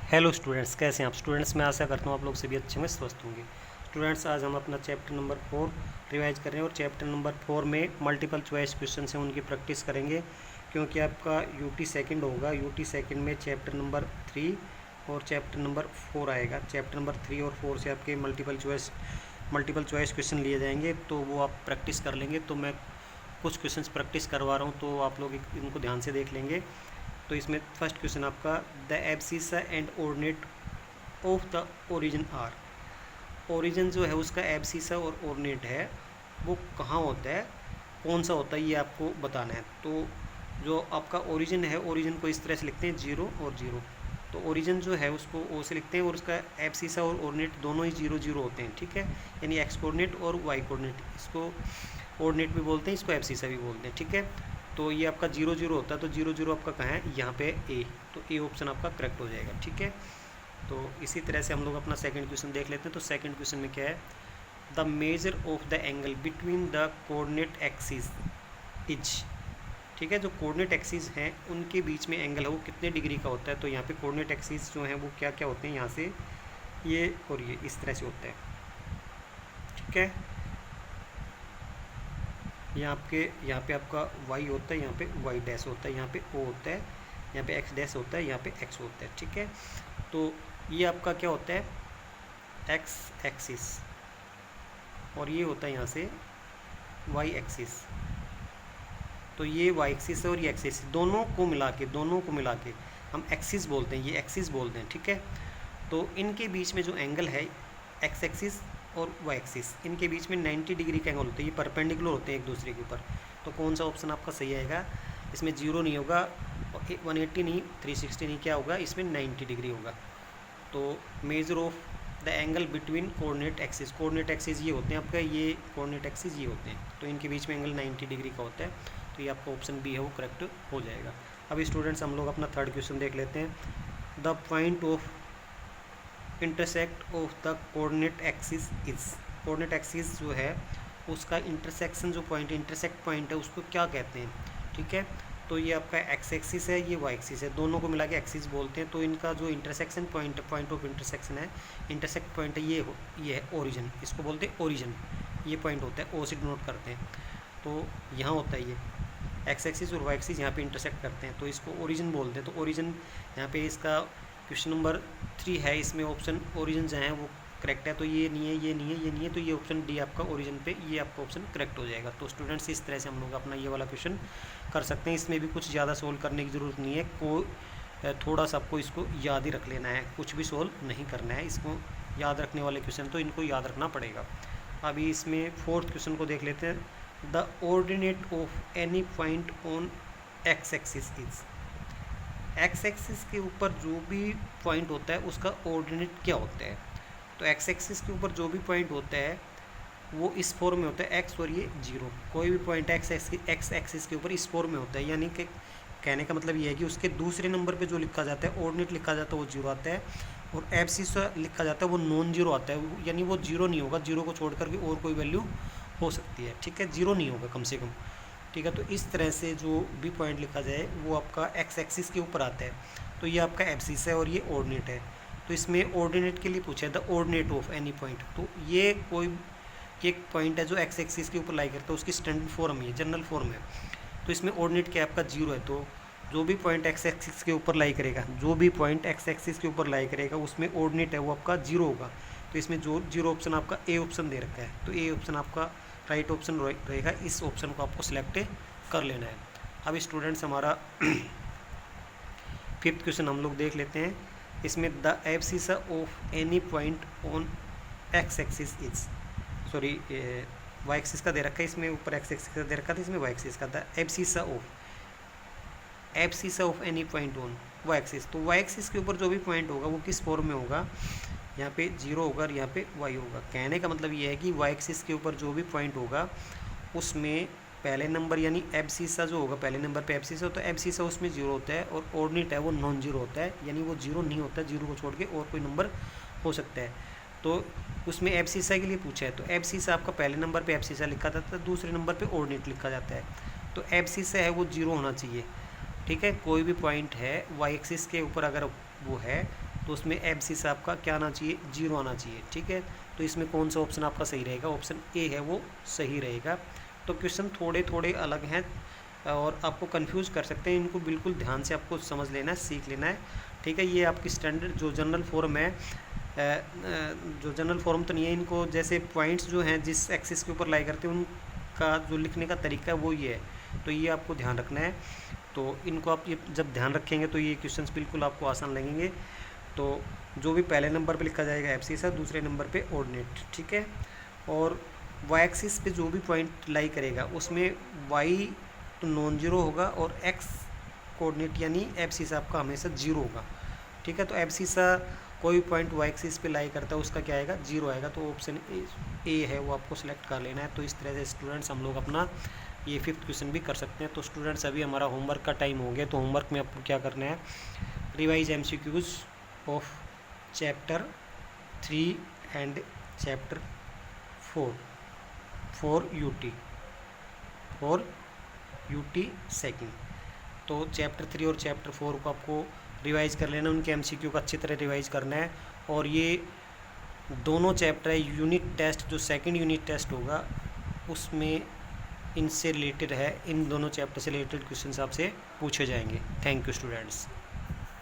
Hello students, कैसे हैं आप स्टूडेंट्स? मैं आशा करता हूँ आप लोग सभी अच्छे होंगे, स्वस्थ होंगे। स्टूडेंट्स, आज हम अपना चैप्टर नंबर 4 रिवाइज कर रहे हैं और चैप्टर नंबर 4 में मल्टीपल चॉइस क्वेश्चन हैं उनकी प्रैक्टिस करेंगे, क्योंकि आपका यूटी सेकंड होगा। यूटी सेकंड में चैप्टर नंबर 3 और चैप्टर नंबर 4 आएगा। चैप्टर नंबर 3 और 4 से आपके मल्टीपल चॉइस क्वेश्चन लिए जाएंगे, तो वो आप प्रैक्टिस कर लेंगे। तो मैं कुछ क्वेश्चंस प्रैक्टिस करवा रहा हूँ, तो आप लोग इनको ध्यान से देख लेंगे। तो इसमें फर्स्ट क्वेश्चन आपका, the abscissa and ordinate of the origin are. Origin जो है उसका एब्सिसा और ऑर्डिनेट है वो कहाँ होता है, कौन सा होता है, ये आपको बताना है। तो जो आपका ओरिजिन है, ओरिजिन को इस तरह से लिखते हैं 0 और 0। तो ओरिजिन जो है उसको ओ से लिखते हैं और उसका एब्सिसा और ऑर्डिनेट दोनों ही 0 0 होते हैं, ठीक है। यानी एक्स कोऑर्डिनेट और वाई कोऑर्डिनेट, इसको ऑर्डिनेट भी बोलते हैं, इसको एब्सिसा भी बोलते हैं, ठीक है। तो ये आपका 0 0 होता है, तो 0 0 आपका कहाँ है, यहाँ पे ए। तो ए ऑप्शन आपका करेक्ट हो जाएगा, ठीक है। तो इसी तरह से हम लोग अपना सेकंड क्वेश्चन देख लेते हैं। तो सेकंड क्वेश्चन में क्या है, the measure of the angle between the coordinate axis is. ठीक है, जो कोऑर्डिनेट एक्सिस हैं उनके बीच में एंगल है वो कितने डिग्री का होता है। तो यहाँ पे कोऑर्डिनेट एक्सिस जो हैं वो क्या क्या होते हैं, यहाँ से ये और ये इस तरह से होता है, ठीक है। यहाँ पे आपका y होता है, यहाँ पे y डैश होता है, यहाँ पे o होता है, यहाँ पे x डैश होता है, यहाँ पे x होता है, ठीक है। तो ये आपका क्या होता है, x एक्सिस, और ये होता है यहाँ से y एक्सिस। तो ये y एक्सिस है और ये एक्सिस, दोनों को मिला के हम एक्सिस बोलते हैं, ये एक्सिस बोलते हैं, ठीक है। तो इनके बीच में जो एंगल है x एक्सिस और y एक्सिस, इनके बीच में 90 डिग्री का एंगल होता है, ये परपेंडिकुलर होते हैं एक दूसरे के ऊपर। तो कौन सा ऑप्शन आपका सही आएगा, इसमें 0 नहीं होगा, 180 नहीं, 360 नहीं, क्या होगा इसमें 90 डिग्री होगा। तो measure of the angle between coordinate axis, coordinate axis ये होते हैं आपका, ये कोऑर्डिनेट एक्सिस ये होते हैं, तो इनके बीच में एंगल 90 डिग्री का होता है। तो ये आपका ऑप्शन बी है वो करेक्ट हो जाएगा। अभी स्टूडेंट्स हम लोग अपना थर्ड क्वेश्चन देख लेते हैं। The point of intersect of the coordinate axis is. Coordinate axis जो है उसका इंटरसेक्शन जो पॉइंट, इंटरसेक्ट पॉइंट है, उसको क्या कहते हैं, ठीक है। तो ये आपका एक्स एक्सिस है, ये वाई एक्सिस है, दोनों को मिला के एक्सिस बोलते हैं। तो इनका जो intersection point, point of intersection है, इंटरसेक्ट पॉइंट है, ये है ओरिजिन, इसको बोलते हैं ओरिजिन। ये पॉइंट होता है, ओ से डिनोट करते हैं। तो यहाँ होता है ये एक्स एक्सिस और वाई एक्सिस यहाँ पे इंटरसेक्ट करते हैं, तो इसको ओरिजिन बोलते हैं। तो ओरिजिन यहाँ पे इसका क्वेश्चन नंबर 3 है, इसमें ऑप्शन ओरिजिन जो है वो करेक्ट है। तो ये नहीं है, ये नहीं है, ये नहीं है, तो ये ऑप्शन डी आपका ओरिजिन पे, ये आपका ऑप्शन करेक्ट हो जाएगा। तो स्टूडेंट्स इस तरह से हम लोग अपना ये वाला क्वेश्चन कर सकते हैं। इसमें भी कुछ ज़्यादा सोल्व करने की ज़रूरत नहीं है, थोड़ा सा आपको इसको याद ही रख लेना है, कुछ भी सोल्व नहीं करना है। इसको याद रखने वाले क्वेश्चन तो इनको याद रखना पड़ेगा। अभी इसमें फोर्थ क्वेश्चन को देख लेते हैं। The ordinate of any point on X axis is. X axis के ऊपर जो भी पॉइंट होता है उसका ऑर्डिनेट क्या होता है। तो एक्स एक्सिस के ऊपर जो भी पॉइंट होता है वो इस फॉर्म में होता है, एक्स और ये 0। कोई भी पॉइंट एक्स एक्सिस के ऊपर इस फॉर्म में होता है, यानी कि कहने का मतलब ये है कि उसके दूसरे नंबर पे जो लिखा जाता है, ऑर्डिनेट लिखा जाता है, वो 0 आता है, और एब्सिस लिखा जाता है वो नॉन 0 आता है, यानी वो 0 नहीं होगा, 0 को छोड़ करके और कोई वैल्यू हो सकती है, ठीक है, 0 नहीं होगा कम से कम, ठीक है। तो इस तरह से जो भी पॉइंट लिखा जाए वो आपका एक्स एक्सिस के ऊपर आता है। तो ये आपका एब्सिस है और ये ऑर्डिनेट है। तो इसमें ऑर्डिनेट के लिए पूछा है the ordinate of any point. तो ये कोई एक पॉइंट है जो एक्स एक्सिस के ऊपर लाई करता है, उसकी स्टैंडर्ड फॉर्म है, जनरल फॉर्म है। तो इसमें ऑर्डिनेट क्या आपका 0 है। तो जो भी पॉइंट एक्स एक्सिस के ऊपर लाई करेगा, जो भी पॉइंट एक्स एक्सिस के ऊपर लाई करेगा उसमें ऑर्डिनेट है वो आपका 0 होगा। तो इसमें जो 0 ऑप्शन आपका ए ऑप्शन दे रखा है, तो ए ऑप्शन आपका राइट ऑप्शन रहेगा। इस ऑप्शन को आपको सिलेक्ट कर लेना है। अब स्टूडेंट्स हमारा फिफ्थ क्वेश्चन हम लोग देख लेते हैं। इसमें the abscissa of any point on X axis is, sorry Y axis का दे रखा है, इसमें ऊपर एक्स एक्सिस का दे रखा था, इसमें वाई एक्सिस का। The abscissa of any point on Y axis. तो वाई एक्सिस के ऊपर जो भी पॉइंट होगा वो किस फॉर्म में होगा, यहाँ पे 0 होगा और यहाँ पे y होगा। कहने का मतलब ये है कि y एक्सिस के ऊपर जो भी पॉइंट होगा उसमें पहले नंबर यानी एब्सिसा जो होगा, पहले नंबर पे एब्सिसा होता है, एब्सिसा उसमें 0 होता है, और ऑर्डिनेट है वो नॉन 0 होता है, यानी वो 0 नहीं होता, 0 को छोड़ के और कोई नंबर हो सकता है। तो उसमें एब्सिसा के लिए पूछा है, तो एब्सिसा आपका पहले नंबर पे एब्सिसा लिखा जाता है, दूसरे नंबर पे ऑर्डिनेट लिखा जाता है। तो एब्सिसा है वो 0 होना चाहिए, ठीक है। कोई भी पॉइंट है वाई एक्सिस के ऊपर अगर वो है तो उसमें एब्सिस आपका क्या आना चाहिए, 0 आना चाहिए। ठीक है, तो इसमें कौन सा ऑप्शन आपका सही रहेगा, ऑप्शन ए है वो सही रहेगा। तो क्वेश्चन थोड़े थोड़े अलग हैं और आपको कंफ्यूज कर सकते हैं, इनको बिल्कुल ध्यान से आपको समझ लेना है, सीख लेना है। ठीक है, ये आपकी स्टैंडर्ड जो जनरल फॉर्म है, जो जनरल फॉर्म तो नहीं है, इनको जैसे पॉइंट्स जो हैं जिस एक्सिस के ऊपर लाई करते हैं उनका जो लिखने का तरीका है वो ये है, तो ये आपको ध्यान रखना है। तो इनको आप ये जब ध्यान रखेंगे तो ये क्वेश्चंस बिल्कुल आपको आसान लगेंगे। तो जो भी पहले नंबर पे लिखा जाएगा एब्सिस है, दूसरे नंबर पे ऑर्डिनेट। ठीक है, और वाई एक्सिस पे जो भी पॉइंट लाई करेगा उसमें वाई तो नॉन जीरो होगा और एक्स कोऑर्डिनेट यानी एब्सिस आपका हमेशा 0 होगा। ठीक है, तो एब्सिस कोई पॉइंट वाई एक्सिस पे लाई करता है उसका क्या आएगा, 0 आएगा। तो ऑप्शन ए है वो आपको सिलेक्ट कर लेना है। तो इस तरह से स्टूडेंट्स हम लोग अपना ये 5th क्वेश्चन भी कर सकते हैं। तो स्टूडेंट्स अभी हमारा होमवर्क का टाइम हो गया, तो होमवर्क में आपको क्या करना है, revise MCQs of chapter 3 and chapter 4 for UT second. तो चैप्टर 3 और चैप्टर 4 को आपको रिवाइज कर लेना, उनके MCQ का अच्छी तरह रिवाइज करना है। और ये दोनों चैप्टर है, यूनिट टेस्ट जो सेकंड यूनिट टेस्ट होगा उसमें इनसे रिलेटेड है, इन दोनों चैप्टर से रिलेटेड क्वेश्चन आपसे पूछे जाएंगे। Thank you students.